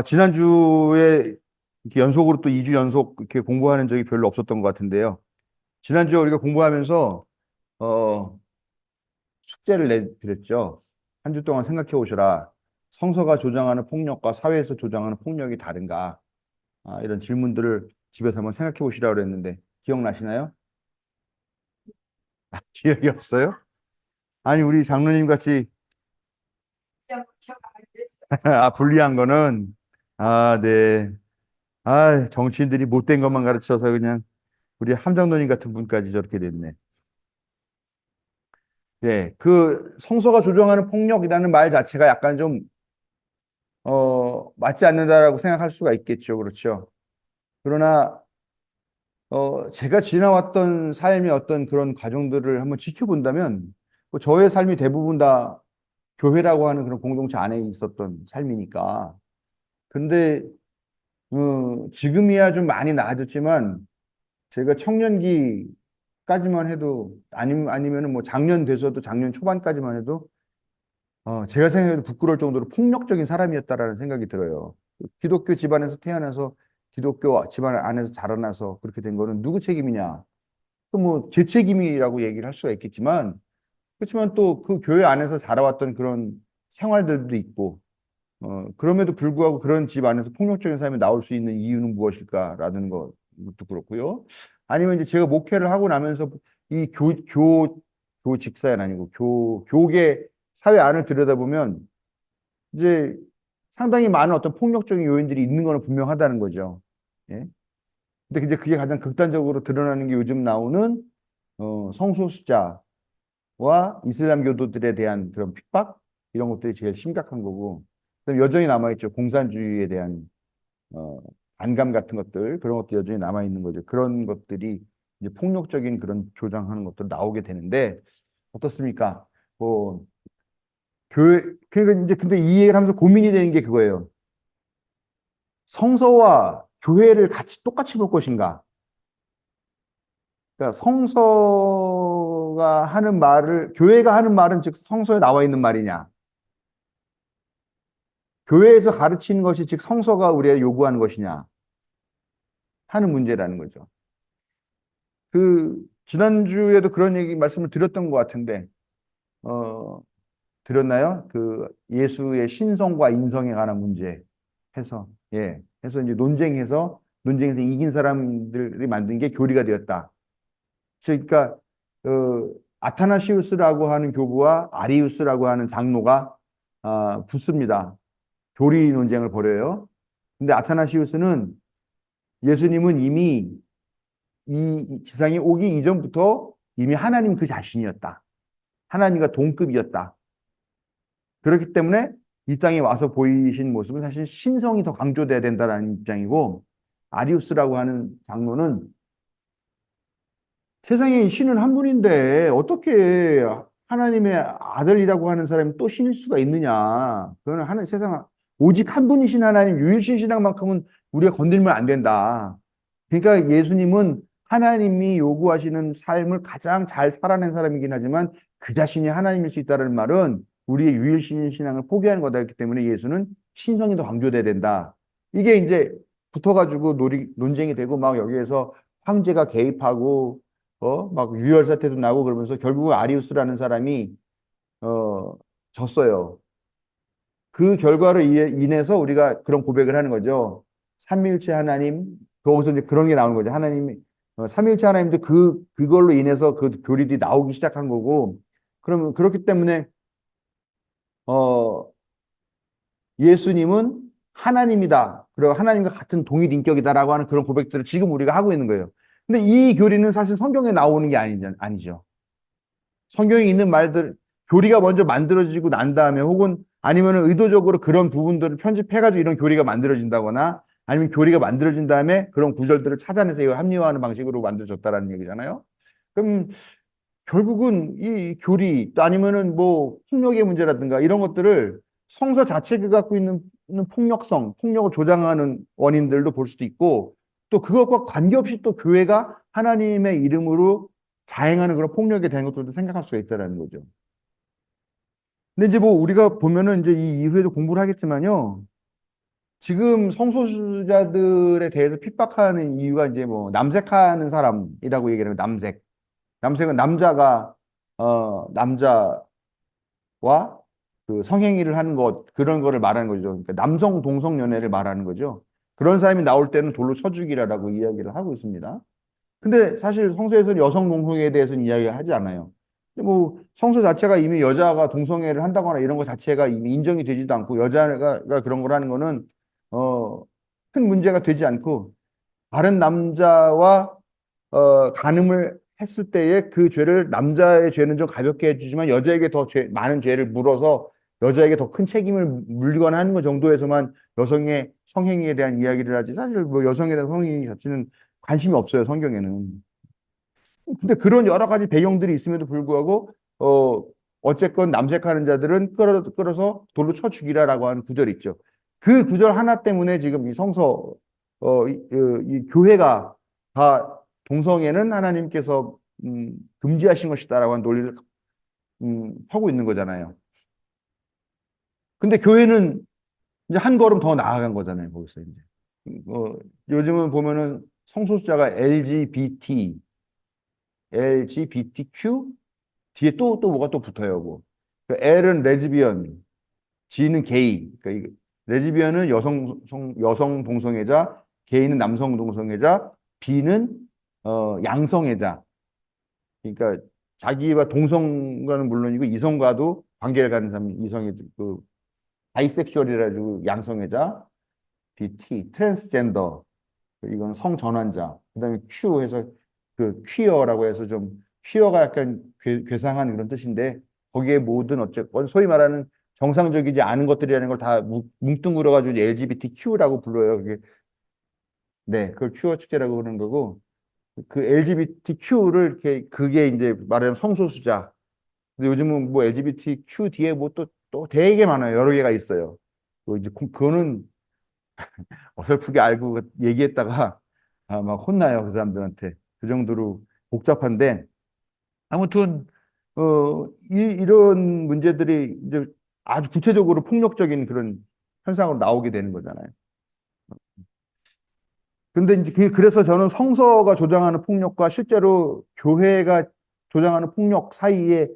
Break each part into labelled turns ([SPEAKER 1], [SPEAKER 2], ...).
[SPEAKER 1] 지난주에 이렇게 연속으로 또 2주 연속 이렇게 공부하는 적이 별로 없었던 것 같은데요. 지난주에 우리가 공부하면서, 어, 숙제를 내드렸죠. 한 주 동안 생각해 오셔라. 성서가 조장하는 폭력과 사회에서 조장하는 폭력이 다른가? 이런 질문들을 집에서 한번 생각해 보시라고 그랬는데, 기억나시나요? 기억이 없어요? 아니, 우리 장로님 같이, 불리한 거는, 네. 정치인들이 못된 것만 가르쳐서 그냥 우리 함장로님 같은 분까지 저렇게 됐네. 예, 그 성서가 조정하는 폭력이라는 말 자체가 약간 좀 맞지 않는다라고 생각할 수가 있겠죠. 그렇죠. 그러나 제가 지나왔던 삶의 어떤 그런 과정들을 한번 지켜본다면 저의 삶이 대부분 다 교회라고 하는 그런 공동체 안에 있었던 삶이니까. 근데 지금이야 좀 많이 나아졌지만 제가 청년기까지만 해도 아니면은 뭐 작년 돼서도 작년 초반까지만 해도 제가 생각해도 부끄러울 정도로 폭력적인 사람이었다라는 생각이 들어요. 기독교 집안에서 태어나서 기독교 집안 안에서 자라나서 그렇게 된 거는 누구 책임이냐? 또 뭐 제 책임이라고 얘기를 할 수가 있겠지만 그렇지만 또 그 교회 안에서 자라왔던 그런 생활들도 있고 그럼에도 불구하고 그런 집 안에서 폭력적인 삶이 나올 수 있는 이유는 무엇일까라는 것도 그렇고요. 아니면 이제 제가 목회를 하고 나면서 이 교직사연 아니고 교계 사회 안을 들여다보면 이제 상당히 많은 어떤 폭력적인 요인들이 있는 거는 분명하다는 거죠. 예. 근데 이제 그게 가장 극단적으로 드러나는 게 요즘 나오는 성소수자와 이슬람 교도들에 대한 그런 핍박 이런 것들이 제일 심각한 거고 그다음에 여전히 남아있죠. 공산주의에 대한 어, 반감 같은 것들 그런 것도 여전히 남아 있는 거죠. 그런 것들이 이제 폭력적인 그런 조장하는 것도 나오게 되는데 어떻습니까? 뭐 교회 그러니까 이제 근데 이 얘기를 하면서 고민이 되는 게 그거예요. 성서와 교회를 같이 똑같이 볼 것인가? 그러니까 성서가 하는 말을 교회가 하는 말은 즉 성서에 나와 있는 말이냐? 교회에서 가르치는 것이 즉 성서가 우리가 요구하는 것이냐 하는 문제라는 거죠. 그 지난주에도 그런 얘기 말씀을 드렸던 것 같은데 어 드렸나요? 그 예수의 신성과 인성에 관한 문제 해서 해서 이제 논쟁에서 이긴 사람들이 만든 게 교리가 되었다. 그러니까 아타나시우스라고 하는 교부와 아리우스라고 하는 장로가 붙습니다. 교리 논쟁을 벌여요. 근데 아타나시우스는 예수님은 이미 이 지상에 오기 이전부터 이미 하나님 그 자신이었다. 하나님과 동급이었다. 그렇기 때문에 이 땅에 와서 보이신 모습은 사실 신성이 더 강조돼야 된다는 입장이고 아리우스라고 하는 장로는 세상에 신은 한 분인데 어떻게 하나님의 아들이라고 하는 사람이 또 신일 수가 있느냐. 그거는 세상 오직 한 분이신 하나님 유일신 신앙만큼은 우리가 건들면 안 된다. 그러니까 예수님은 하나님이 요구하시는 삶을 가장 잘 살아낸 사람이긴 하지만 그 자신이 하나님일 수 있다는 말은 우리의 유일신 신앙을 포기하는 거다. 기 때문에 예수는 신성이 더 강조돼야 된다. 이게 이제 붙어가지고 논쟁이 되고 막 여기에서 황제가 개입하고 막 유혈 사태도 나고 그러면서 결국은 아리우스라는 사람이 어, 졌어요. 그 결과로 인해서 우리가 그런 고백을 하는 거죠. 삼위일체 하나님, 거기서 이제 그런 게 나오는 거죠. 하나님이 삼위일체 하나님도 그걸로 인해서 그 교리들이 나오기 시작한 거고, 그러면 그렇기 때문에 어, 예수님은 하나님이다. 그리고 하나님과 같은 동일 인격이다라고 하는 그런 고백들을 지금 우리가 하고 있는 거예요. 근데 이 교리는 사실 성경에 나오는 게 아니죠. 성경에 있는 말들, 교리가 먼저 만들어지고 난 다음에 혹은 아니면 의도적으로 그런 부분들을 편집해가지고 이런 교리가 만들어진다거나 아니면 교리가 만들어진 다음에 그런 구절들을 찾아내서 이걸 합리화하는 방식으로 만들어졌다라는 얘기잖아요. 그럼 결국은 이 교리 또 아니면은 뭐 폭력의 문제라든가 이런 것들을 성서 자체가 갖고 있는 폭력성, 폭력을 조장하는 원인들도 볼 수도 있고 또 그것과 관계없이 또 교회가 하나님의 이름으로 자행하는 그런 폭력에 대한 것들도 생각할 수가 있다는 거죠. 근데 이제 뭐 우리가 보면은 이제 이 이후에도 공부를 하겠지만요. 지금 성소수자들에 대해서 핍박하는 이유가 이제 뭐 남색하는 사람이라고 얘기를 해요. 남색. 남색은 남자와 그 성행위를 하는 것 그런 거를 말하는 거죠. 그러니까 남성 동성 연애를 말하는 거죠. 그런 사람이 나올 때는 돌로 쳐 죽이라라고 이야기를 하고 있습니다. 근데 사실 성서에서는 여성 동성애에 대해서는 이야기하지 않아요. 뭐 성서 자체가 이미 여자가 동성애를 한다거나 이런 것 자체가 이미 인정이 되지도 않고 여자가 그런 걸 하는 거는 어, 큰 문제가 되지 않고 다른 남자와 간음을 했을 때에 그 죄를 남자의 죄는 좀 가볍게 해주지만 여자에게 더 많은 죄를 물어서 여자에게 더 큰 책임을 물리거나 하는 것 정도에서만 여성의 성행위에 대한 이야기를 하지 사실 뭐 여성에 대한 성행위 자체는 관심이 없어요 성경에는. 근데 그런 여러 가지 배경들이 있음에도 불구하고 어쨌건 남색하는 자들은 끌어서 돌로 쳐 죽이라라고 하는 구절이 있죠. 그 구절 하나 때문에 지금 이 성서 이 교회가 다 동성애는 하나님께서 금지하신 것이다라고 하는 논리를 하고 있는 거잖아요. 근데 교회는 이제 한 걸음 더 나아간 거잖아요. 거기서 이제 어, 요즘은 보면은 성소수자가 LGBTQ 뒤에 또 뭐가 또 붙어요. 뭐. 그 L은 레즈비언, G는 게이. 그러니까 레즈비언은 여성 동성애자, 게이는 남성 동성애자, B는 양성애자. 그러니까 자기와 동성과는 물론이고 이성과도 관계를 가는 사람이 이성애 그 바이섹슈얼이라 가지고 양성애자, BT, 트랜스젠더. 이건 성전환자. 그다음에 Q 해서 그 퀴어라고 해서 좀 퀴어가 약간 괴상한 그런 뜻인데 거기에 모든 어쨌건 소위 말하는 정상적이지 않은 것들이라는 걸 다 뭉뚱그려 가지고 LGBTQ라고 불러요. 그게 네, 그걸 퀴어 축제라고 그러는 거고 그 LGBTQ를 이렇게 그게 이제 말하자면 성소수자. 근데 요즘은 뭐 LGBTQ 뒤에 뭐 또 되게 많아요. 여러 개가 있어요. 이제 그거는 어설프게 알고 얘기했다가 막 혼나요 그 사람들한테 그 정도로 복잡한데 아무튼 이런 문제들이 이제 아주 구체적으로 폭력적인 그런 현상으로 나오게 되는 거잖아요. 근데 이제 그래서 저는 성서가 조장하는 폭력과 실제로 교회가 조장하는 폭력 사이에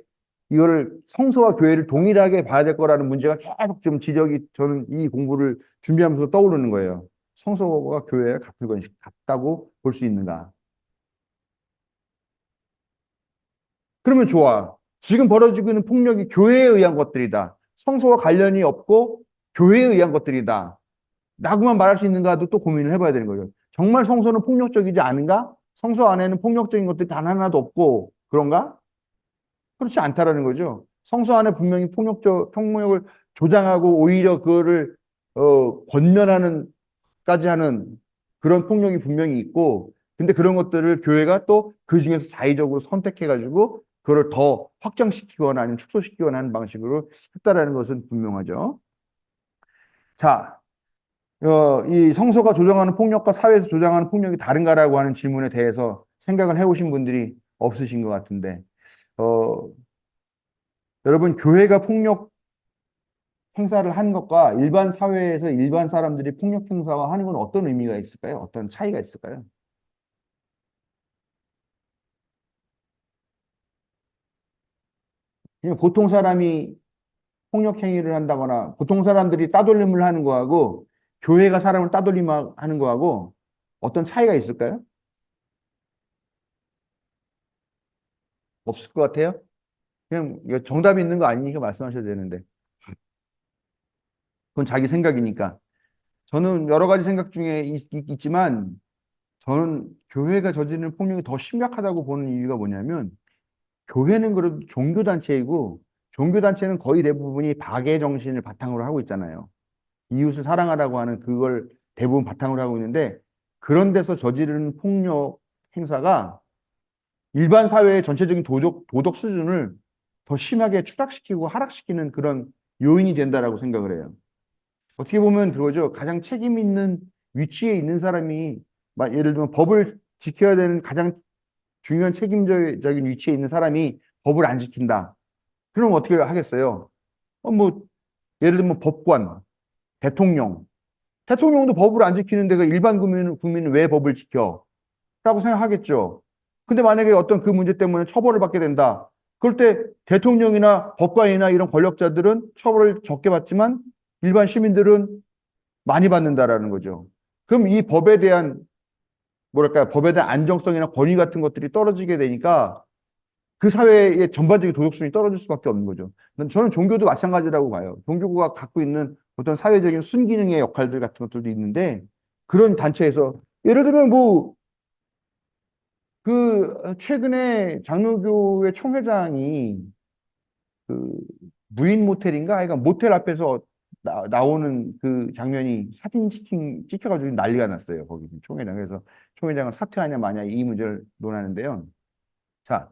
[SPEAKER 1] 이거를 성서와 교회를 동일하게 봐야 될 거라는 문제가 계속 좀 지적이 저는 이 공부를 준비하면서 떠오르는 거예요. 성서와 교회가 같다고 볼 수 있는가? 그러면 좋아. 지금 벌어지고 있는 폭력이 교회에 의한 것들이다. 성서와 관련이 없고 교회에 의한 것들이다. 라고만 말할 수 있는가도 또 고민을 해봐야 되는 거죠. 정말 성서는 폭력적이지 않은가? 성서 안에는 폭력적인 것들이 단 하나도 없고 그런가? 그렇지 않다라는 거죠. 성서 안에 분명히 폭력을 조장하고 오히려 그거를 권면하는 까지 하는 그런 폭력이 분명히 있고 근데 그런 것들을 교회가 또 그 중에서 자의적으로 선택해가지고 그걸 더 확장시키거나 아니면 축소시키거나 하는 방식으로 했다라는 것은 분명하죠. 자, 이 성서가 조장하는 폭력과 사회에서 조장하는 폭력이 다른가라고 하는 질문에 대해서 생각을 해오신 분들이 없으신 것 같은데 어, 여러분 교회가 폭력 행사를 하는 것과 일반 사회에서 일반 사람들이 폭력 행사와 하는 건 어떤 의미가 있을까요? 어떤 차이가 있을까요? 그냥 보통 사람이 폭력 행위를 한다거나 보통 사람들이 따돌림을 하는 거하고 교회가 사람을 따돌림하는 거하고 어떤 차이가 있을까요? 없을 것 같아요? 그냥 이거 정답이 있는 거 아니니까 말씀하셔도 되는데 그건 자기 생각이니까 저는 여러 가지 생각 중에 있지만 저는 교회가 저지르는 폭력이 더 심각하다고 보는 이유가 뭐냐면 교회는 그래도 종교단체이고 종교단체는 거의 대부분이 박애 정신을 바탕으로 하고 있잖아요. 이웃을 사랑하라고 하는 그걸 대부분 바탕으로 하고 있는데 그런 데서 저지르는 폭력 행사가 일반 사회의 전체적인 도덕 수준을 더 심하게 추락시키고 하락시키는 그런 요인이 된다라고 생각을 해요. 어떻게 보면 그거죠. 가장 책임 있는 위치에 있는 사람이 예를 들면 법을 지켜야 되는 가장 중요한 책임적인 위치에 있는 사람이 법을 안 지킨다. 그럼 어떻게 하겠어요? 뭐 예를 들면 법관, 대통령 대통령도 법을 안 지키는데 그 일반 국민은 왜 법을 지켜? 라고 생각하겠죠. 근데 만약에 어떤 그 문제 때문에 처벌을 받게 된다. 그럴 때 대통령이나 법관이나 이런 권력자들은 처벌을 적게 받지만 일반 시민들은 많이 받는다라는 거죠. 그럼 이 법에 대한 뭐랄까요? 법에 대한 안정성이나 권위 같은 것들이 떨어지게 되니까 그 사회의 전반적인 도덕성이 떨어질 수밖에 없는 거죠. 저는 종교도 마찬가지라고 봐요. 종교가 갖고 있는 어떤 사회적인 순기능의 역할들 같은 것들도 있는데 그런 단체에서 예를 들면 뭐 그 최근에 장로교회 총회장이 그 무인 모텔인가? 그러니까 모텔 앞에서 나오는 그 장면이 사진 찍혀가지고 난리가 났어요. 거기 총회장. 그래서 총회장을 사퇴하냐 마냐 이 문제를 논하는데요. 자,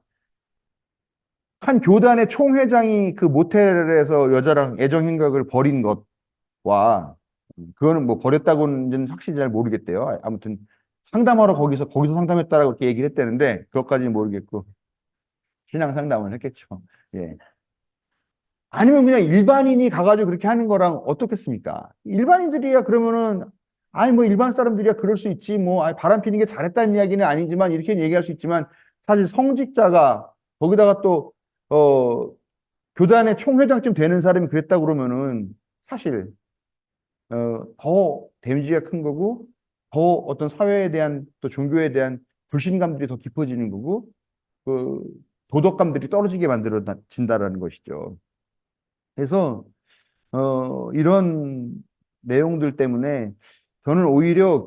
[SPEAKER 1] 한 교단의 총회장이 그 모텔에서 여자랑 애정 행각을 벌인 것과 그거는 뭐 벌였다고는 확실히 잘 모르겠대요. 아무튼 상담하러 거기서 상담했다라고 이렇게 얘기를 했다는데 그것까지는 모르겠고 신앙 상담을 했겠죠. 예. 아니면 그냥 일반인이 가가지고 그렇게 하는 거랑 어떻겠습니까? 일반인들이야 그러면은 아니 뭐 일반 사람들이야 그럴 수 있지 뭐 아니, 바람 피는 게 잘했다는 이야기는 아니지만 이렇게 얘기할 수 있지만 사실 성직자가 거기다가 또 교단의 총회장쯤 되는 사람이 그랬다 그러면은 사실 더 데미지가 큰 거고 더 어떤 사회에 대한 또 종교에 대한 불신감들이 더 깊어지는 거고 그 도덕감들이 떨어지게 만들어진다라는 것이죠. 그래서 이런 내용들 때문에 저는 오히려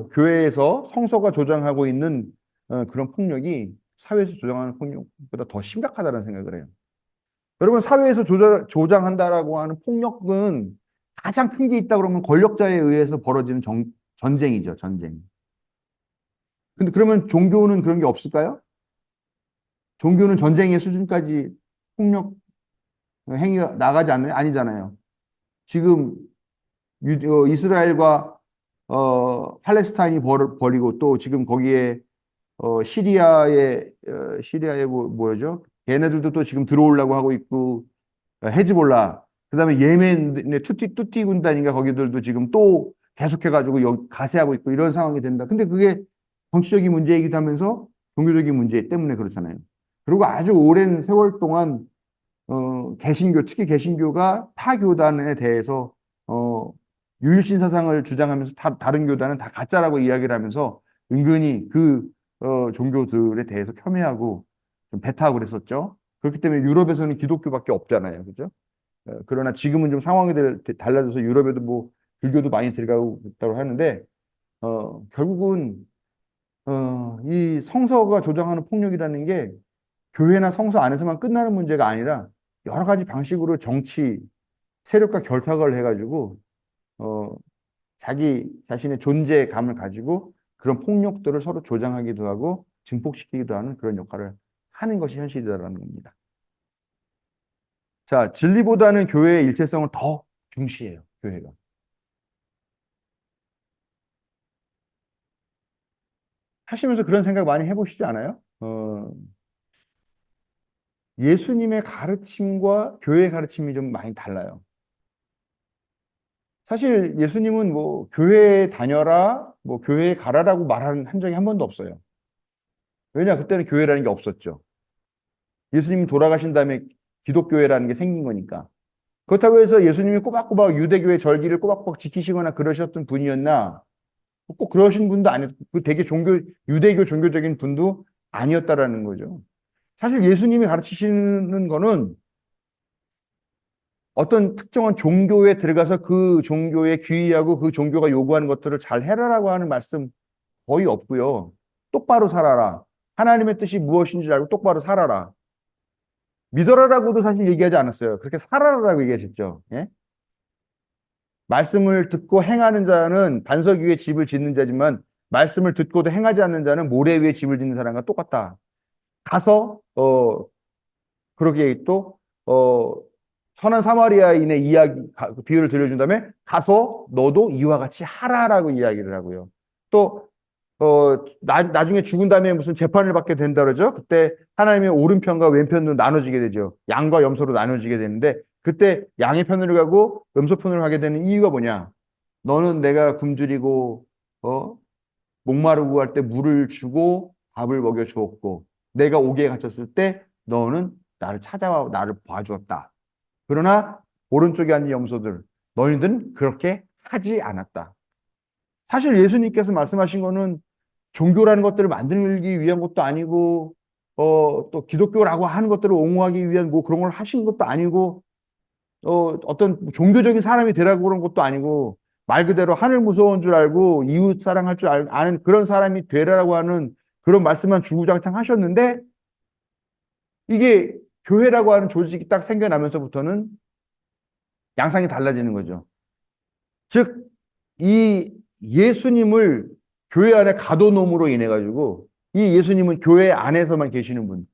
[SPEAKER 1] 교회에서 성서가 조장하고 있는 그런 폭력이 사회에서 조장하는 폭력보다 더 심각하다는 생각을 해요. 여러분 사회에서 조장한다라고 하는 폭력은 가장 큰 게 있다 그러면 권력자에 의해서 벌어지는 전쟁이죠, 전쟁. 근데 그러면 종교는 그런 게 없을까요? 종교는 전쟁의 수준까지 폭력 행위가 나가지 않나요? 아니잖아요. 지금 이스라엘과 팔레스타인이 벌이고 또 지금 거기에 시리아의 뭐죠? 걔네들도 또 지금 들어오려고 하고 있고 헤즈볼라 그다음에 예멘의 뚜티 군단인가 거기들도 지금 또 계속해가지고 가세하고 있고 이런 상황이 된다. 근데 그게 정치적인 문제이기도 하면서 종교적인 문제 때문에 그렇잖아요. 그리고 아주 오랜 세월 동안 개신교, 특히 개신교가 타 교단에 대해서, 유일신 사상을 주장하면서 다른 교단은 다 가짜라고 이야기를 하면서 은근히 그, 종교들에 대해서 폄훼하고 좀 배타하고 그랬었죠. 그렇기 때문에 유럽에서는 기독교밖에 없잖아요. 그죠? 그러나 지금은 좀 상황이 달라져서 유럽에도 뭐 불교도 많이 들어가고 있다고 하는데, 결국은, 이 성서가 조장하는 폭력이라는 게 교회나 성서 안에서만 끝나는 문제가 아니라 여러 가지 방식으로 정치 세력과 결탁을 해가지고 어, 자기 자신의 존재감을 가지고 그런 폭력들을 서로 조장하기도 하고 증폭시키기도 하는 그런 역할을 하는 것이 현실이라는 겁니다. 자, 진리보다는 교회의 일체성을 더 중시해요, 교회가. 하시면서 그런 생각 많이 해보시지 않아요? 예수님의 가르침과 교회의 가르침이 좀 많이 달라요. 사실 예수님은 뭐 교회에 다녀라, 뭐 교회에 가라라고 한 적이 한 번도 없어요. 왜냐? 그때는 교회라는 게 없었죠. 예수님이 돌아가신 다음에 기독교회라는 게 생긴 거니까. 그렇다고 해서 예수님이 꼬박꼬박 유대교의 절기를 꼬박꼬박 지키시거나 그러셨던 분이었나? 꼭 그러신 분도 아니었고, 그 되게 유대교 종교적인 분도 아니었다라는 거죠. 사실 예수님이 가르치시는 거는 어떤 특정한 종교에 들어가서 그 종교에 귀의하고 그 종교가 요구하는 것들을 잘 해라라고 하는 말씀 거의 없고요. 똑바로 살아라. 하나님의 뜻이 무엇인지 알고 똑바로 살아라. 믿어라라고도 사실 얘기하지 않았어요. 그렇게 살아라라고 얘기하셨죠. 예? 말씀을 듣고 행하는 자는 반석 위에 집을 짓는 자지만 말씀을 듣고도 행하지 않는 자는 모래 위에 집을 짓는 사람과 똑같다. 가서 그러기에 또 선한 사마리아인의 비유를 들려준 다음에 가서 너도 이와 같이 하라라고 이야기를 하고요. 또 나중에 죽은 다음에 무슨 재판을 받게 된다 그러죠. 그때 하나님의 오른편과 왼편으로 나눠지게 되죠. 양과 염소로 나눠지게 되는데 그때 양의 편으로 가고 염소 편으로 가게 되는 이유가 뭐냐? 너는 내가 굶주리고 목마르고 할 때 물을 주고 밥을 먹여 주었고 내가 옥에 갇혔을 때 너는 나를 찾아와 나를 봐주었다. 그러나 오른쪽에 앉은 염소들 너희들은 그렇게 하지 않았다. 사실 예수님께서 말씀하신 거는 종교라는 것들을 만들기 위한 것도 아니고 또 기독교라고 하는 것들을 옹호하기 위한 뭐 그런 걸 하신 것도 아니고 어떤 종교적인 사람이 되라고 그런 것도 아니고 말 그대로 하늘 무서운 줄 알고 이웃 사랑할 줄 아는 그런 사람이 되라고 하는 그런 말씀만 주구장창 하셨는데 이게 교회라고 하는 조직이 딱 생겨나면서부터는 양상이 달라지는 거죠. 즉, 이 예수님을 교회 안에 가둬놓음으로 인해 가지고 이 예수님은 교회 안에서만 계시는 분.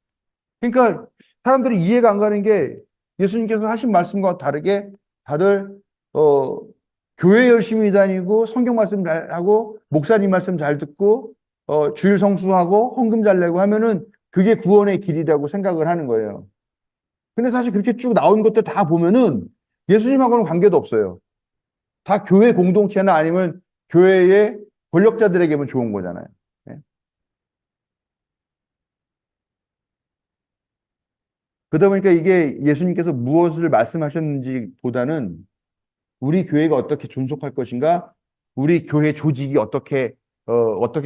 [SPEAKER 1] 그러니까 사람들이 이해가 안 가는 게 예수님께서 하신 말씀과 다르게 다들 어 교회 열심히 다니고 성경 말씀 잘 하고 목사님 말씀 잘 듣고 주일 성수하고 헌금 잘 내고 하면은 그게 구원의 길이라고 생각을 하는 거예요. 근데 사실 그렇게 쭉 나온 것들 다 보면은 예수님하고는 관계도 없어요. 다 교회 공동체나 아니면 교회의 권력자들에게만 좋은 거잖아요. 네. 그러다 보니까 이게 예수님께서 무엇을 말씀하셨는지 보다는 우리 교회가 어떻게 존속할 것인가, 우리 교회 조직이 어떻게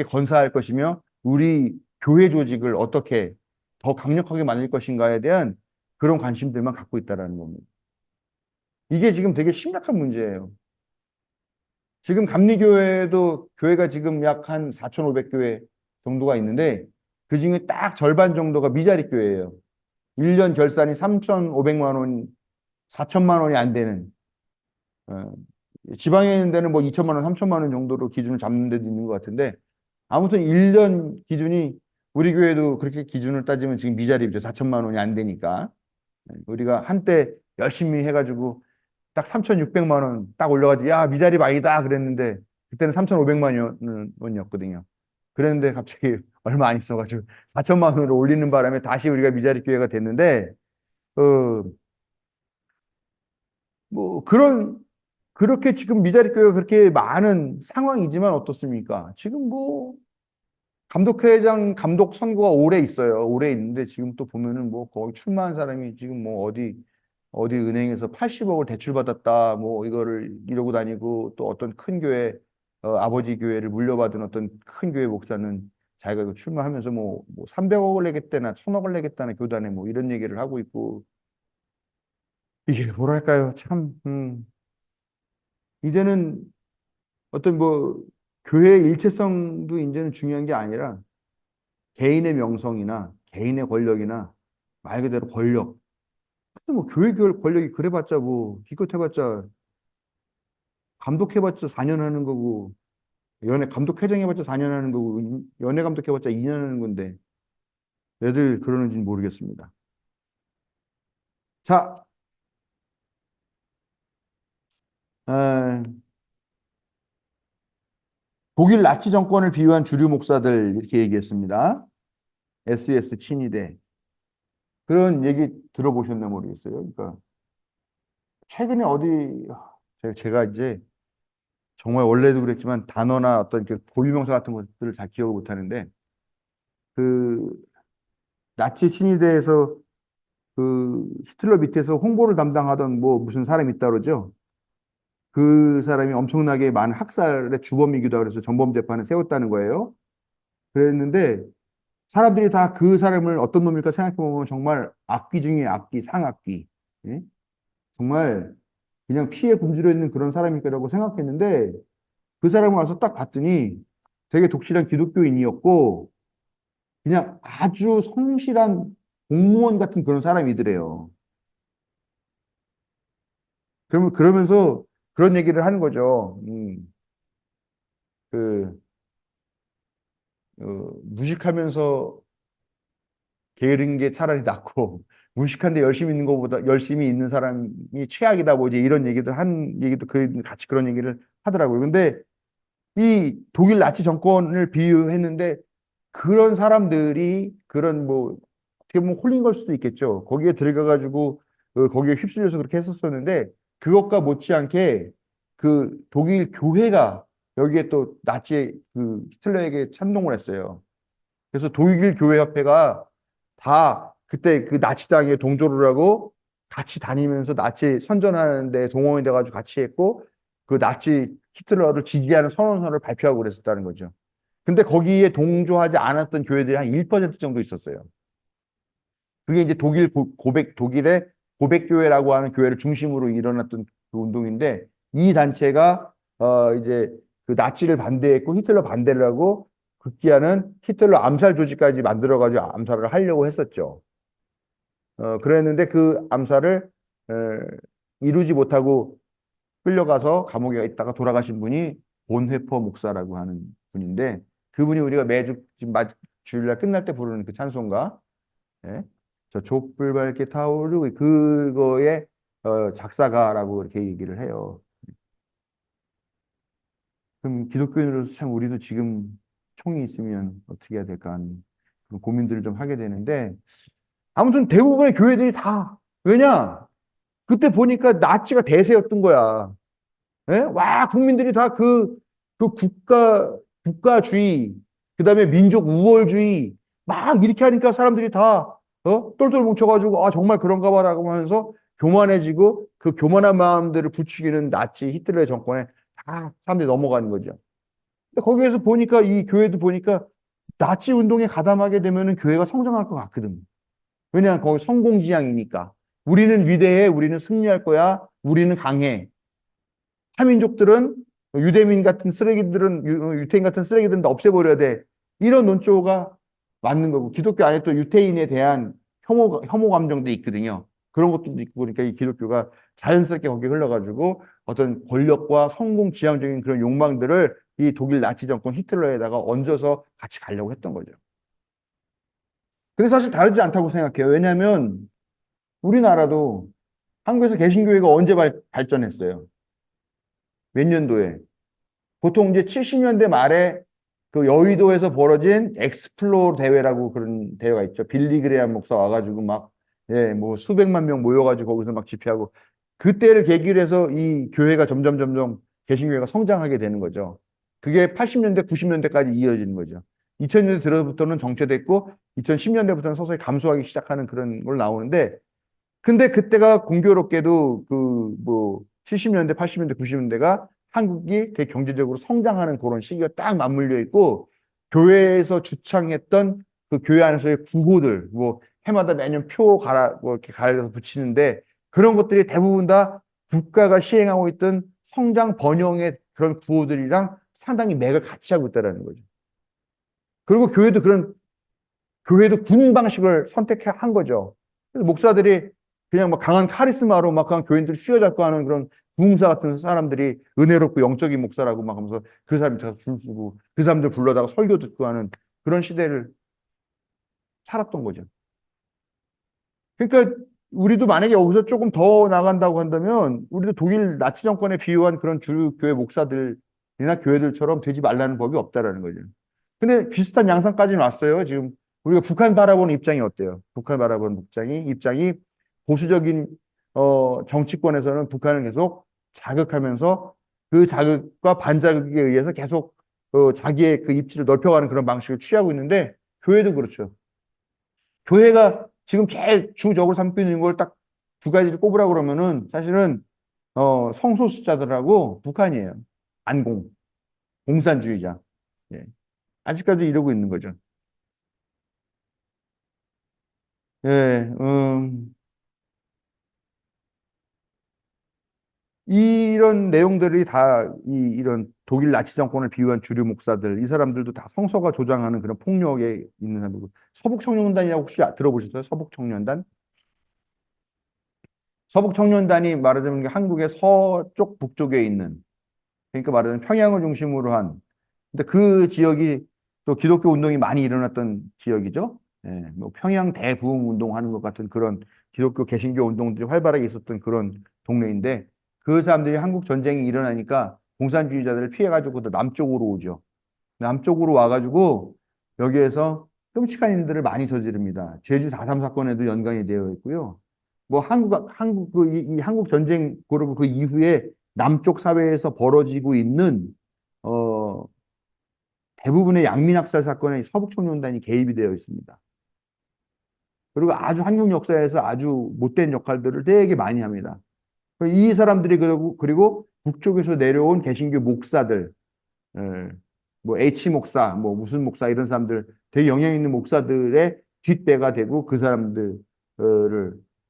[SPEAKER 1] 건사할 것이며, 우리 교회 조직을 어떻게 더 강력하게 만들 것인가에 대한 그런 관심들만 갖고 있다라는 겁니다. 이게 지금 되게 심각한 문제예요. 지금 감리교회도 교회가 지금 약 한 4,500교회 정도가 있는데 그 중에 딱 절반 정도가 미자립 교회예요. 1년 결산이 3,500만 원, 4천만 원이 안 되는 어, 지방에 있는 데는 뭐 2천만 원, 3천만 원 정도로 기준을 잡는 데도 있는 것 같은데 아무튼 1년 기준이 우리 교회도 그렇게 기준을 따지면 지금 미자립이죠. 4천만 원이 안 되니까. 우리가 한때 열심히 해가지고 딱 3,600만 원 딱 올려가지고 야 미자립 아니다 그랬는데 그때는 3,500만 원이었거든요. 그랬는데 갑자기 얼마 안 있어가지고 4천만 원으로 올리는 바람에 다시 우리가 미자립 교회가 됐는데 어, 뭐 그렇게 지금 미자립 교회가 그렇게 많은 상황이지만 어떻습니까? 지금 뭐 감독회장 감독 선거가 올해 있어요. 올해 있는데 지금 또 보면은 뭐 거기 출마한 사람이 지금 뭐 어디 은행에서 80억을 대출받았다 뭐 이거를 이러고 다니고 또 어떤 큰 교회 아버지 교회를 물려받은 어떤 큰 교회 목사는 자기가 이거 출마하면서 뭐 300억을 내겠다나 1,000억을 내겠다는 교단에 뭐 이런 얘기를 하고 있고 이게 뭐랄까요 참 이제는 어떤 뭐 교회의 일체성도 이제는 중요한 게 아니라 개인의 명성이나 개인의 권력이나 말 그대로 권력. 근데 뭐 교회 권력이 그래봤자 뭐 기껏 해봤자 감독해봤자 4년 하는 거고 연예 감독회장 해봤자 4년 하는 거고 연예 감독해봤자 2년 하는 건데 애들 그러는지는 모르겠습니다. 자, 에, 독일 나치 정권을 비유한 주류 목사들 이렇게 얘기했습니다. SS 친위대 그런 얘기 들어보셨나 모르겠어요. 그러니까 최근에 어디 제가 이제 정말 원래도 그랬지만 단어나 어떤 그 고유명사 같은 것들을 잘 기억을 못 하는데 그 나치 친위대에서 그 히틀러 밑에서 홍보를 담당하던 뭐 무슨 사람이 있다 그러죠. 그 사람이 엄청나게 많은 학살의 주범이기도 하고 그래서 전범 재판을 세웠다는 거예요. 그랬는데 사람들이 다 그 사람을 어떤 놈일까 생각해 보면 정말 악귀 중에 악귀, 상악귀. 예? 정말 그냥 피에 굶주려 있는 그런 사람일 거라고 생각했는데 그 사람을 와서 딱 봤더니 되게 독실한 기독교인이었고 그냥 아주 성실한 공무원 같은 그런 사람이더래요. 그러면서 그런 얘기를 하는 거죠. 그, 무식하면서 게으른 게 차라리 낫고, 무식한데 열심히 있는 사람이 최악이다. 뭐 이제 이런 얘기도 같이 그런 얘기를 하더라고요. 근데 이 독일 나치 정권을 비유했는데 그런 사람들이 그런 뭐 어떻게 보면 홀린 걸 수도 있겠죠. 거기에 들어가가지고 거기에 휩쓸려서 그렇게 했었었는데 그것과 못지않게 그 독일 교회가 여기에 또 나치 그 히틀러에게 찬동을 했어요. 그래서 독일 교회 협회가 다 그때 그 나치당에 동조를 하고 같이 다니면서 나치 선전하는데 동원이 돼가지고 같이 했고 그 나치 히틀러를 지지하는 선언서를 발표하고 그랬었다는 거죠. 근데 거기에 동조하지 않았던 교회들이 한 1% 정도 있었어요. 그게 이제 독일의 고백교회라고 하는 교회를 중심으로 일어났던 그 운동인데 이 단체가 이제 그 나치를 반대했고 히틀러 반대를 하고 극기하는 히틀러 암살 조직까지 만들어가지고 암살을 하려고 했었죠. 그랬는데 그 암살을 에, 이루지 못하고 끌려가서 감옥에 있다가 돌아가신 분이 본회퍼 목사라고 하는 분인데 그분이 우리가 매주 지금 주일날 끝날 때 부르는 그 찬송가 예? 저 촛불 밝게 타오르고 그거의 작사가라고 이렇게 얘기를 해요. 그럼 기독교인으로서 참 우리도 지금 총이 있으면 어떻게 해야 될까 하는 그런 고민들을 좀 하게 되는데 아무튼 대부분의 교회들이 다 왜냐? 그때 보니까 나치가 대세였던 거야. 예? 와, 국민들이 다 그 국가주의, 그 다음에 민족 우월주의, 막 이렇게 하니까 사람들이 다, 똘똘 뭉쳐가지고, 아, 정말 그런가 봐라고 하면서 교만해지고 그 교만한 마음들을 부추기는 나치 히틀러의 정권에 다 사람들이 넘어가는 거죠. 근데 거기에서 보니까 이 교회도 보니까 나치 운동에 가담하게 되면은 교회가 성장할 것 같거든. 왜냐하면 거기 성공지향이니까. 우리는 위대해, 우리는 승리할 거야, 우리는 강해. 타민족들은 유대민 같은 쓰레기들은 유태인 같은 쓰레기들은 다 없애버려야 돼. 이런 논조가 맞는 거고 기독교 안에 또 유태인에 대한 혐오 감정들이 있거든요. 그런 것들도 있고 그러니까 이 기독교가 자연스럽게 거기에 흘러가지고 어떤 권력과 성공 지향적인 그런 욕망들을 이 독일 나치 정권 히틀러에다가 얹어서 같이 가려고 했던 거죠. 근데 사실 다르지 않다고 생각해요. 왜냐하면 우리나라도 한국에서 개신교회가 언제 발전했어요? 몇 년도에? 보통 이제 70년대 말에 그 여의도에서 벌어진 엑스플로어 대회라고 그런 대회가 있죠. 빌리 그레이엄 목사 와가지고 막, 예, 뭐 수백만 명 모여가지고 거기서 막 집회하고 그때를 계기로 해서 이 교회가 점점 개신교회가 성장하게 되는 거죠. 그게 80년대, 90년대까지 이어지는 거죠. 2000년대 들어부터는 정체됐고 2010년대부터는 서서히 감소하기 시작하는 그런 걸 나오는데 근데 그때가 공교롭게도 그 뭐 70년대, 80년대, 90년대가 한국이 되게 경제적으로 성장하는 그런 시기가 딱 맞물려 있고 교회에서 주창했던 그 교회 안에서의 구호들 뭐 해마다 매년 표 갈아 뭐 이렇게 갈아서 붙이는데 그런 것들이 대부분 다 국가가 시행하고 있던 성장 번영의 그런 구호들이랑 상당히 맥을 같이 하고 있다라는 거죠. 그리고 교회도 군 방식을 선택한 거죠. 그래서 목사들이 그냥 막 강한 카리스마로 막 그냥 교인들 휘어잡고 하는 그런 부흥사 같은 사람들이 은혜롭고 영적인 목사라고 막 하면서 그 사람이 가서 줄 서고 그 사람들 불러다가 설교 듣고 하는 그런 시대를 살았던 거죠. 그러니까 우리도 만약에 여기서 조금 더 나간다고 한다면 우리도 독일 나치 정권에 비유한 그런 주류 교회 목사들이나 교회들처럼 되지 말라는 법이 없다라는 거죠. 근데 비슷한 양상까지는 왔어요. 지금 우리가 북한 바라보는 입장이 어때요? 북한 바라보는 입장이 보수적인 정치권에서는 북한을 계속 자극하면서 그 자극과 반자극에 의해서 계속 자기의 그 입지를 넓혀가는 그런 방식을 취하고 있는데 교회도 그렇죠. 교회가 지금 제일 주적으로 삼고 있는 걸 딱 두 가지를 꼽으라고 그러면은 사실은 성소수자들하고 북한이에요. 안공, 공산주의자. 예. 아직까지 이러고 있는 거죠. 예, 이런 내용들이 다 이런 독일 나치 정권을 비유한 주류 목사들, 이 사람들도 다 성서가 조장하는 그런 폭력에 있는 사람이고, 서북청년단이라고 혹시 들어보셨어요? 서북청년단? 서북청년단이 말하자면 한국의 서쪽 북쪽에 있는, 그러니까 말하자면 평양을 중심으로 한, 근데 그 지역이 또 기독교 운동이 많이 일어났던 지역이죠. 예, 뭐 평양 대부흥 운동하는 것 같은 그런 기독교 개신교 운동들이 활발하게 있었던 그런 동네인데 그 사람들이 한국 전쟁이 일어나니까 공산주의자들을 피해가지고 또 남쪽으로 오죠. 남쪽으로 와가지고 여기에서 끔찍한 일들을 많이 저지릅니다. 제주 4.3 사건에도 연관이 되어 있고요. 뭐 한국 전쟁 그리고 그 이후에 남쪽 사회에서 벌어지고 있는 어, 대부분의 양민학살 사건에 서북청년단이 개입이 되어 있습니다. 그리고 아주 한국 역사에서 아주 못된 역할들을 되게 많이 합니다. 이 사람들이 그리고 북쪽에서 내려온 개신교 목사들, 예, 뭐 H 목사, 뭐 무슨 목사 이런 사람들 되게 영향 있는 목사들의 뒷배가 되고 그 사람들을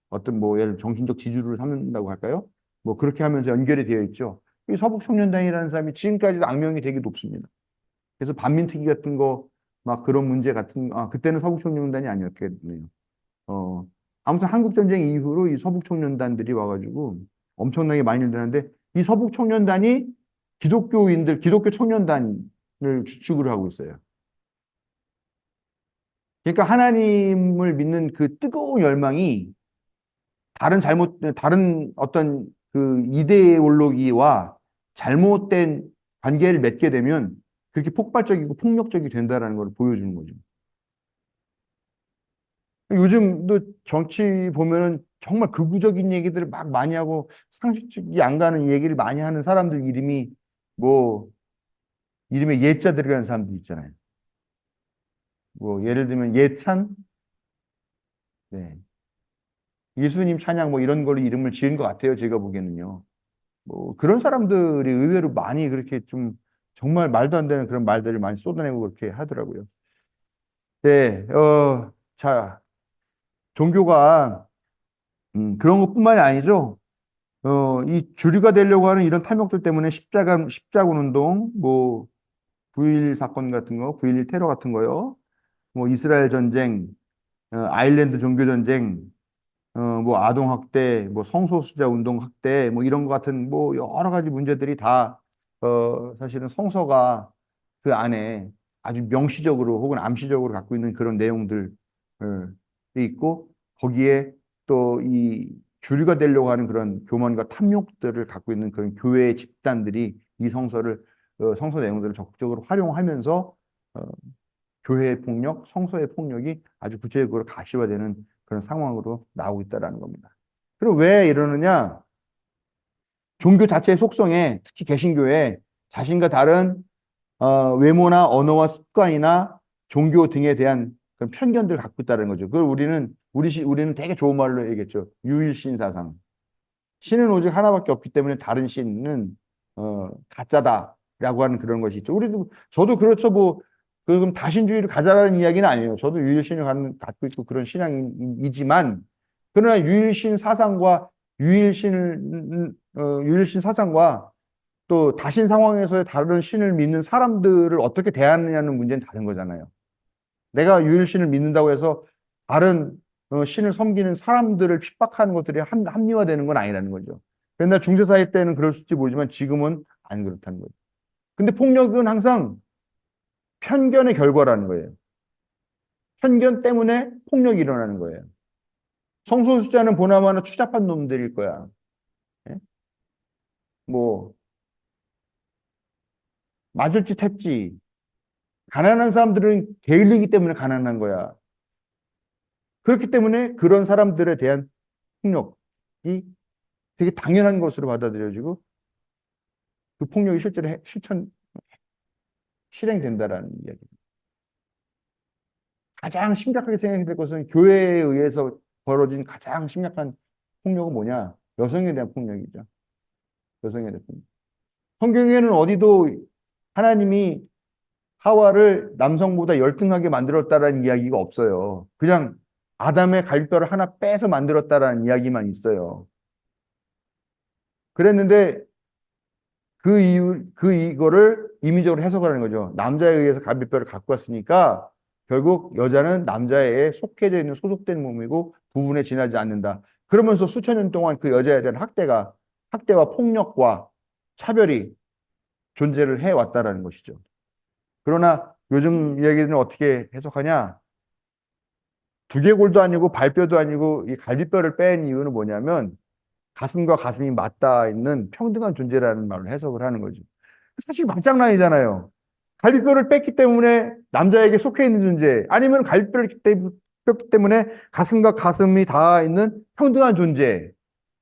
[SPEAKER 1] 어떤 뭐 예를 정신적 지주를 삼는다고 할까요? 뭐 그렇게 하면서 연결이 되어 있죠. 이 서북청년단이라는 사람이 지금까지도 악명이 되게 높습니다. 그래서 반민특위 같은 거 막 그런 문제 같은 그때는 서북청년단이 아니었겠네요. 어 아무튼 한국전쟁 이후로 이 서북청년단들이 와가지고 엄청나게 많이 늘었는데 이 서북청년단이 기독교 청년단을 주축을 하고 있어요. 그러니까 하나님을 믿는 그 뜨거운 열망이 다른 어떤 그 이데올로기와 잘못된 관계를 맺게 되면 그렇게 폭발적이고 폭력적이 된다라는 걸 보여주는 거죠. 요즘도 정치 보면은 정말 극우적인 얘기들을 막 많이 하고 상식적이 안 가는 얘기를 많이 하는 사람들 이름이 뭐 이름에 예자 들어가는 사람들 있잖아요. 뭐 예를 들면 예찬, 네. 예수님 찬양 뭐 이런 걸로 이름을 지은 것 같아요. 제가 보기에는요. 뭐 그런 사람들이 의외로 많이 그렇게 좀 정말 말도 안 되는 그런 말들을 많이 쏟아내고 그렇게 하더라고요. 네, 자, 종교가 그런 것뿐만이 아니죠. 이 주류가 되려고 하는 이런 탐욕들 때문에 십자군 운동, 뭐 9.11 사건 같은 거, 9.11 테러 같은 거요. 뭐 이스라엘 전쟁, 아일랜드 종교 전쟁, 뭐 아동학대, 뭐 성소수자 운동 학대, 뭐 이런 것 같은 뭐 여러 가지 문제들이 다, 사실은 성서가 그 안에 아주 명시적으로 혹은 암시적으로 갖고 있는 그런 내용들, 있고, 거기에 또 이 주류가 되려고 하는 그런 교만과 탐욕들을 갖고 있는 그런 교회의 집단들이 이 성서 내용들을 적극적으로 활용하면서, 어, 교회의 폭력, 성서의 폭력이 아주 구체적으로 가시화되는 그런 상황으로 나오고 있다는 겁니다. 그리고 왜 이러느냐? 종교 자체의 속성에 특히 개신교에 자신과 다른 외모나 언어와 습관이나 종교 등에 대한 그런 편견들을 갖고 있다는 거죠. 그걸 우리는 되게 좋은 말로 얘기했죠. 유일신 사상. 신은 오직 하나밖에 없기 때문에 다른 신은 가짜다라고 하는 그런 것이 있죠. 저도 그렇죠. 뭐 그럼 다신주의를 가자라는 이야기는 아니에요. 저도 유일신을 갖고 있고 그런 신앙이지만 그러나 유일신 사상과 또 다신 상황에서의 다른 신을 믿는 사람들을 어떻게 대하느냐는 문제는 다른 거잖아요. 내가 유일신을 믿는다고 해서 다른 신을 섬기는 사람들을 핍박하는 것들이 합리화되는 건 아니라는 거죠. 옛날 중세사회 때는 그럴지 모르지만 지금은 안 그렇다는 거죠. 근데 폭력은 항상 편견의 결과라는 거예요. 편견 때문에 폭력이 일어나는 거예요. 성소수자는 보나마나 추잡한 놈들일 거야. 예? 뭐 맞을 짓 했지. 가난한 사람들은 게을리기 때문에 가난한 거야. 그렇기 때문에 그런 사람들에 대한 폭력이 되게 당연한 것으로 받아들여지고 그 폭력이 실제로 실행된다라는 이야기. 가장 심각하게 생각해야 될 것은 교회에 의해서 벌어진 가장 심각한 폭력은 뭐냐? 여성에 대한 폭력이죠. 여성에 대한 폭력. 성경에는 어디도 하나님이 하와를 남성보다 열등하게 만들었다라는 이야기가 없어요. 그냥 아담의 갈비뼈를 하나 빼서 만들었다라는 이야기만 있어요. 그랬는데 이거를 임의적으로 해석하는 거죠. 남자에 의해서 갈비뼈를 갖고 왔으니까 결국 여자는 남자에 속해져 있는 소속된 몸이고 부분에 지나지 않는다. 그러면서 수천 년 동안 그 여자에 대한 학대와 폭력과 차별이 존재를 해왔다라는 것이죠. 그러나 요즘 이야기는 어떻게 해석하냐? 두개골도 아니고 발뼈도 아니고 이 갈비뼈를 뺀 이유는 뭐냐면 가슴과 가슴이 맞닿아 있는 평등한 존재라는 말로 해석을 하는 거죠. 사실 말장난이잖아요. 갈비뼈를 뺐기 때문에 남자에게 속해 있는 존재, 아니면 갈비뼈를 뺐기 때문에 가슴과 가슴이 닿아 있는 평등한 존재.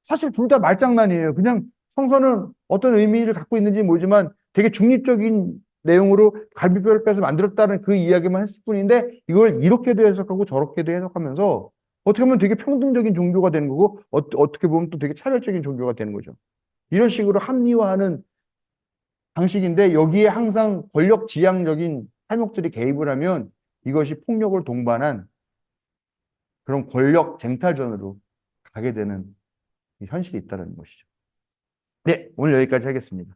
[SPEAKER 1] 사실 둘 다 말장난이에요. 그냥 성서는 어떤 의미를 갖고 있는지 모르지만 되게 중립적인 내용으로 갈비뼈를 빼서 만들었다는 그 이야기만 했을 뿐인데 이걸 이렇게도 해석하고 저렇게도 해석하면서 어떻게 보면 되게 평등적인 종교가 되는 거고 어떻게 보면 또 되게 차별적인 종교가 되는 거죠. 이런 식으로 합리화하는 방식인데 여기에 항상 권력 지향적인 탈목들이 개입을 하면 이것이 폭력을 동반한 그런 권력 쟁탈전으로 가게 되는 현실이 있다는 것이죠. 네, 오늘 여기까지 하겠습니다.